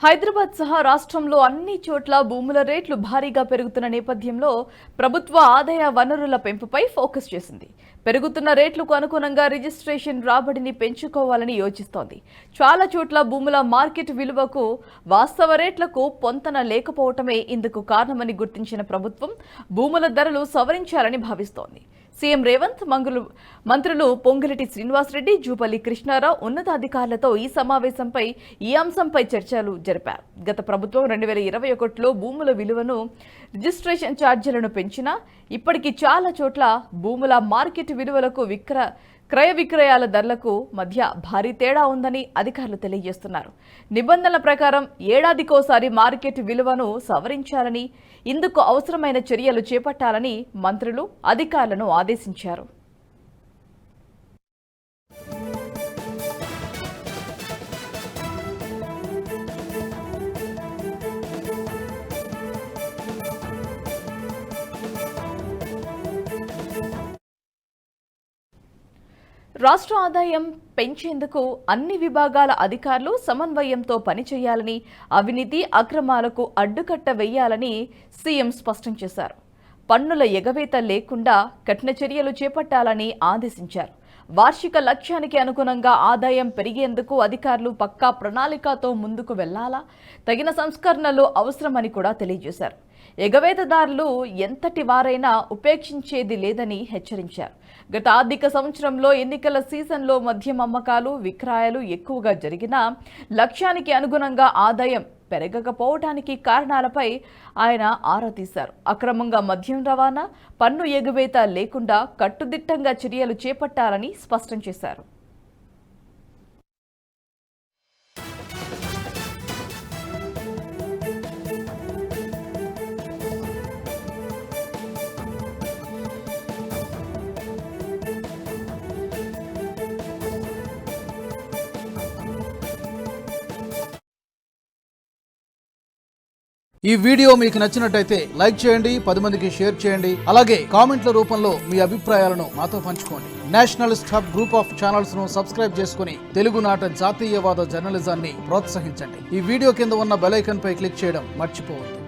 హైదరాబాద్ సహా రాష్ట్రంలో అన్ని చోట్ల భూముల రేట్లు భారీగా పెరుగుతున్న నేపథ్యంలో ప్రభుత్వ ఆదాయ వనరుల పెంపుపై ఫోకస్ చేసింది. పెరుగుతున్న రేట్లకు అనుగుణంగా రిజిస్ట్రేషన్ రాబడిని పెంచుకోవాలని యోచిస్తోంది. చాలా చోట్ల భూముల మార్కెట్ విలువకు వాస్తవ రేట్లకు పొంతన లేకపోవటమే ఇందుకు కారణమని గుర్తించిన ప్రభుత్వం భూముల ధరలు సవరించాలని భావిస్తోంది. సీఎం రేవంత్ మంత్రులు పొంగులేటి శ్రీనివాసరెడ్డి, జూపల్లి కృష్ణారావు ఉన్నతాధికారులతో ఈ అంశంపై చర్చలు జరిపారు. గత ప్రభుత్వం 2021లో భూముల విలువను, రిజిస్ట్రేషన్ ఛార్జీలను పెంచినా ఇప్పటికీ చాలా చోట్ల భూముల మార్కెట్ విలువలకు క్రయ విక్రయాల ధరలకు మధ్య భారీ తేడా ఉందని అధికారులు తెలియజేస్తున్నారు. నిబంధనల ప్రకారం ఏడాదికోసారి మార్కెట్ విలువను సవరించాలని, ఇందుకు అవసరమైన చర్యలు చేపట్టాలని మంత్రులు అధికారులను ఆదేశించారు. రాష్ట్ర ఆదాయం పెంచేందుకు అన్ని విభాగాల అధికారులు సమన్వయంతో పనిచేయాలని, అవినీతి అక్రమాలకు అడ్డుకట్ట వేయాలని సీఎం స్పష్టం చేశారు. పన్నుల ఎగవేత లేకుండా కఠిన చర్యలు చేపట్టాలని ఆదేశించారు. వార్షిక లక్ష్యానికి అనుగుణంగా ఆదాయం పెరిగేందుకు అధికారులు పక్కా ప్రణాళికతో ముందుకు వెళ్లాలా, తగిన సంస్కరణలు అవసరమని కూడా తెలియజేశారు. ఎగవేతదారులు ఎంతటి వారైనా ఉపేక్షించేది లేదని హెచ్చరించారు. గత ఆర్థిక సంవత్సరంలో ఎన్నికల సీజన్లో మద్యం అమ్మకాలు, విక్రయాలు ఎక్కువగా జరిగినా లక్ష్యానికి అనుగుణంగా ఆదాయం పెరగకపోవడానికి కారణాలపై ఆయన ఆరా తీశారు. అక్రమంగా మద్యం రవాణా, పన్ను ఎగువేత లేకుండా కట్టుదిట్టంగా చర్యలు చేపట్టాలని స్పష్టం చేశారు. ఈ వీడియో మీకు నచ్చినట్టయితే లైక్ చేయండి, 10 మందికి షేర్ చేయండి. అలాగే కామెంట్ల రూపంలో మీ అభిప్రాయాలను మాతో పంచుకోండి. Nationalist hub group of channels ను సబ్స్క్రైబ్ చేసుకుని తెలుగునాట జాతీయవాద జర్నలిజాన్ని ప్రోత్సహించండి. ఈ వీడియో కింద ఉన్న బెల్ ఐకాన్ పై క్లిక్ చేయడం మర్చిపోవద్దు.